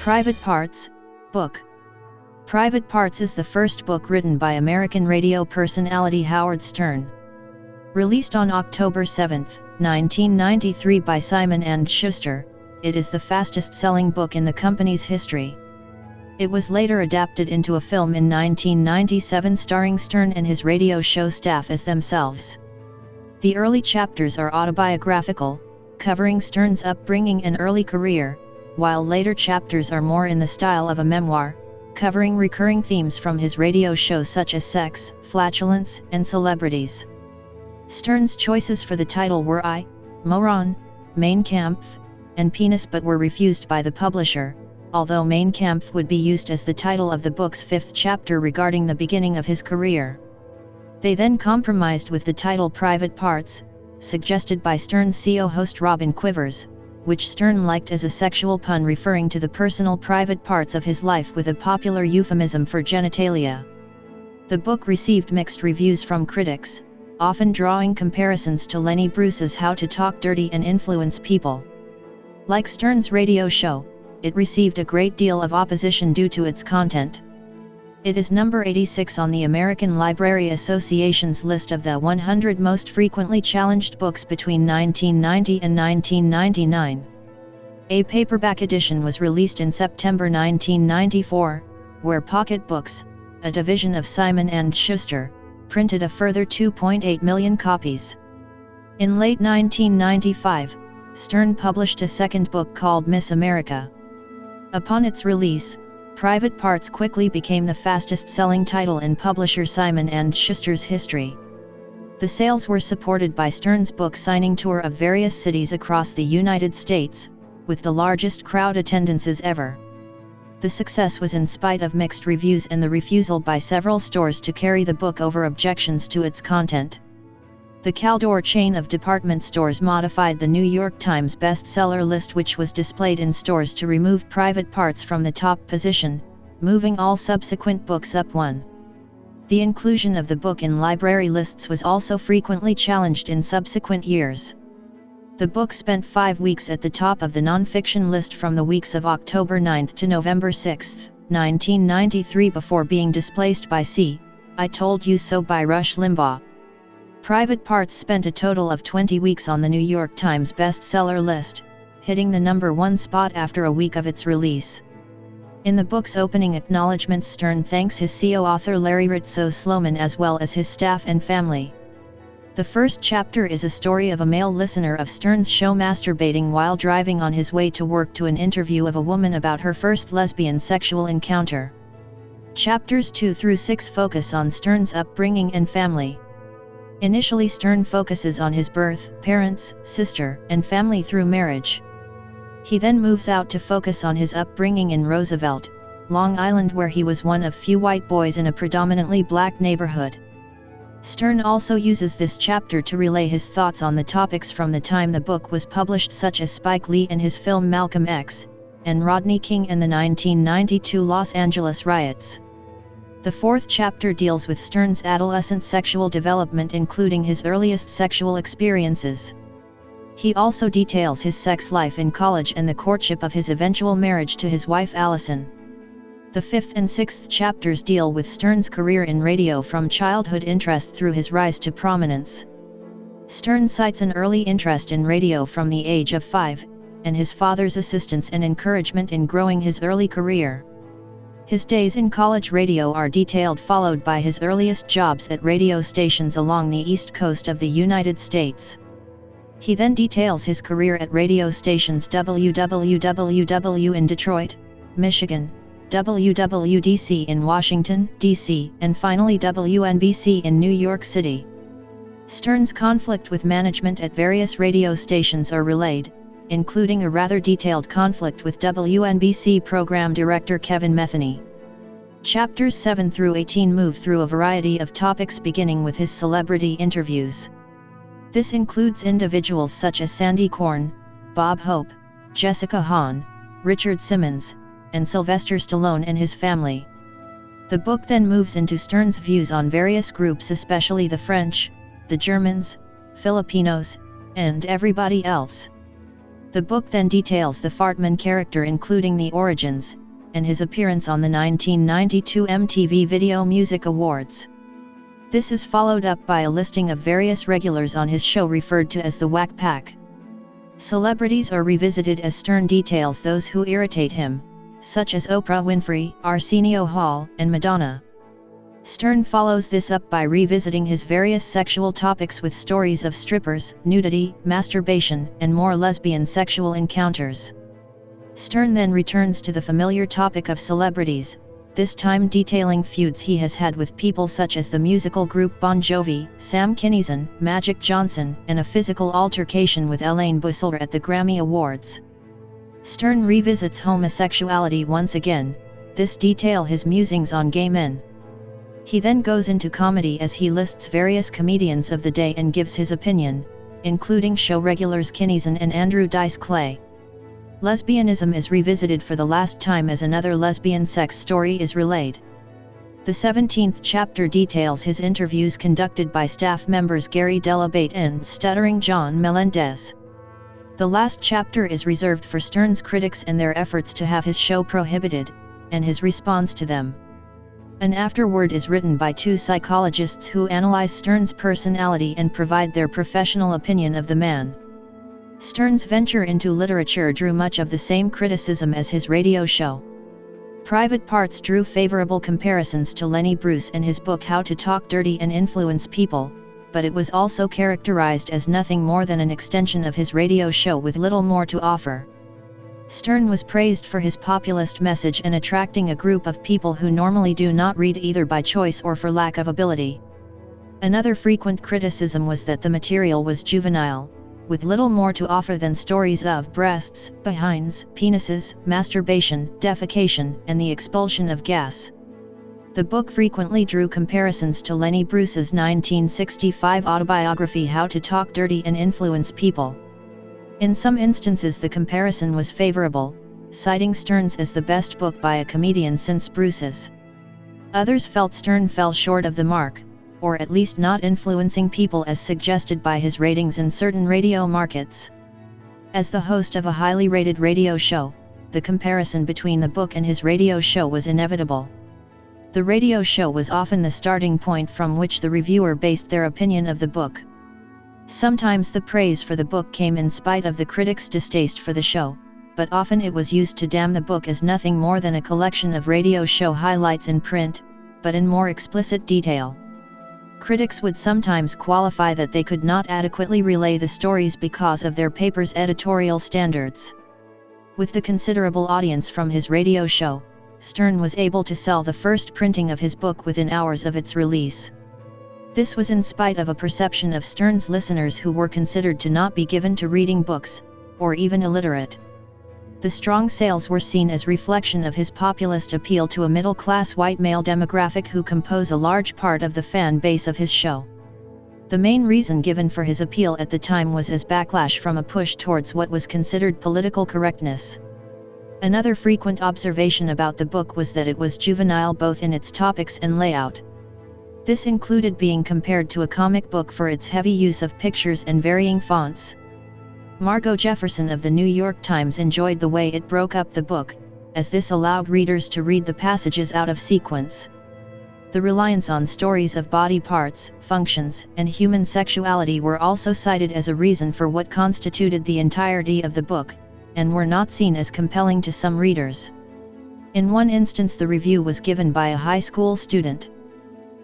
Private Parts, book. Private Parts is the first book written by American radio personality Howard Stern. Released on October 7, 1993 by Simon Schuster, it is the fastest-selling book in the company's history. It was later adapted into a film in 1997 starring Stern and his radio show staff as themselves. The early chapters are autobiographical, covering Stern's upbringing and early career, while later chapters are more in the style of a memoir, covering recurring themes from his radio shows such as sex, flatulence, and celebrities. Stern's choices for the title were I, Moron, Mein Kampf, and Penis, but were refused by the publisher, although Mein Kampf would be used as the title of the book's fifth chapter regarding the beginning of his career. They then compromised with the title Private Parts, suggested by Stern's CO host Robin Quivers, which Stern liked as a sexual pun referring to the personal private parts of his life with a popular euphemism for genitalia. The book received mixed reviews from critics, often drawing comparisons to Lenny Bruce's How to Talk Dirty and Influence People. Like Stern's radio show, it received a great deal of opposition due to its content. It is number 86 on the American Library Association's list of the 100 most frequently challenged books between 1990 and 1999. A paperback edition was released in September 1994, where Pocket Books, a division of Simon & Schuster, printed a further 2.8 million copies. In late 1995, Stern published a second book called Miss America. Upon its release, Private Parts quickly became the fastest-selling title in publisher Simon & Schuster's history. The sales were supported by Stern's book signing tour of various cities across the United States, with the largest crowd attendances ever. The success was in spite of mixed reviews and the refusal by several stores to carry the book over objections to its content. The Caldor chain of department stores modified the New York Times bestseller list, which was displayed in stores, to remove Private Parts from the top position, moving all subsequent books up one. The inclusion of the book in library lists was also frequently challenged in subsequent years. The book spent 5 weeks at the top of the nonfiction list from the weeks of October 9 to November 6, 1993, before being displaced by I Told You So by Rush Limbaugh. Private Parts spent a total of 20 weeks on the New York Times bestseller list, hitting the number 1 spot after a week of its release. In the book's opening acknowledgments, Stern thanks his co-author Larry Ritso Sloman as well as his staff and family. The first chapter is a story of a male listener of Stern's show masturbating while driving on his way to work to an interview of a woman about her first lesbian sexual encounter. Chapters 2 through 6 focus on Stern's upbringing and family. Initially, Stern focuses on his birth, parents, sister, and family through marriage. He then moves out to focus on his upbringing in Roosevelt, Long Island, where he was one of few white boys in a predominantly black neighborhood. Stern also uses this chapter to relay his thoughts on the topics from the time the book was published, such as Spike Lee and his film Malcolm X, and Rodney King and the 1992 Los Angeles riots. The fourth chapter deals with Stern's adolescent sexual development, including his earliest sexual experiences. He also details his sex life in college and the courtship of his eventual marriage to his wife Allison. The fifth and sixth chapters deal with Stern's career in radio from childhood interest through his rise to prominence. Stern cites an early interest in radio from the age of 5, and his father's assistance and encouragement in growing his early career. His days in college radio are detailed, followed by his earliest jobs at radio stations along the East Coast of the United States. He then details his career at radio stations WWWW in Detroit, Michigan, WWDC in Washington, D.C., and finally WNBC in New York City. Stern's conflict with management at various radio stations are relayed, including a rather detailed conflict with WNBC program director Kevin Metheny. Chapters 7 through 18 move through a variety of topics, beginning with his celebrity interviews. This includes individuals such as Sandy Korn, Bob Hope, Jessica Hahn, Richard Simmons, and Sylvester Stallone and his family. The book then moves into Stern's views on various groups, especially the French, the Germans, Filipinos, and everybody else. The book then details the Fartman character, including the origins, and his appearance on the 1992 MTV Video Music Awards. This is followed up by a listing of various regulars on his show referred to as the Whack Pack. Celebrities are revisited as Stern details those who irritate him, such as Oprah Winfrey, Arsenio Hall, and Madonna. Stern follows this up by revisiting his various sexual topics with stories of strippers, nudity, masturbation, and more lesbian sexual encounters. Stern then returns to the familiar topic of celebrities, this time detailing feuds he has had with people such as the musical group Bon Jovi, Sam Kinison, Magic Johnson, and a physical altercation with Elaine Busselr at the Grammy Awards. Stern revisits homosexuality once again, this detail his musings on gay men. He then goes into comedy as he lists various comedians of the day and gives his opinion, including show regulars Kinison and Andrew Dice Clay. Lesbianism is revisited for the last time as another lesbian sex story is relayed. The 17th chapter details his interviews conducted by staff members Gary Delabate and stuttering John Melendez. The last chapter is reserved for Stern's critics and their efforts to have his show prohibited, and his response to them. An afterword is written by two psychologists who analyze Stern's personality and provide their professional opinion of the man. Stern's venture into literature drew much of the same criticism as his radio show. Private Parts drew favorable comparisons to Lenny Bruce and his book How to Talk Dirty and Influence People, but it was also characterized as nothing more than an extension of his radio show with little more to offer. Stern was praised for his populist message and attracting a group of people who normally do not read either by choice or for lack of ability. Another frequent criticism was that the material was juvenile, with little more to offer than stories of breasts, behinds, penises, masturbation, defecation, and the expulsion of gas. The book frequently drew comparisons to Lenny Bruce's 1965 autobiography How to Talk Dirty and Influence People. In some instances the comparison was favorable, citing Stern's as the best book by a comedian since Bruce's. Others felt Stern fell short of the mark, or at least not influencing people as suggested by his ratings in certain radio markets. As the host of a highly rated radio show, the comparison between the book and his radio show was inevitable. The radio show was often the starting point from which the reviewer based their opinion of the book. Sometimes the praise for the book came in spite of the critics' distaste for the show, but often it was used to damn the book as nothing more than a collection of radio show highlights in print, but in more explicit detail. Critics would sometimes qualify that they could not adequately relay the stories because of their paper's editorial standards. With the considerable audience from his radio show, Stern was able to sell the first printing of his book within hours of its release. This was in spite of a perception of Stern's listeners who were considered to not be given to reading books, or even illiterate. The strong sales were seen as reflection of his populist appeal to a middle-class white male demographic who compose a large part of the fan base of his show. The main reason given for his appeal at the time was as backlash from a push towards what was considered political correctness. Another frequent observation about the book was that it was juvenile both in its topics and layout. This included being compared to a comic book for its heavy use of pictures and varying fonts. Margot Jefferson of the New York Times enjoyed the way it broke up the book, as this allowed readers to read the passages out of sequence. The reliance on stories of body parts, functions, and human sexuality were also cited as a reason for what constituted the entirety of the book, and were not seen as compelling to some readers. In one instance the review was given by a high school student.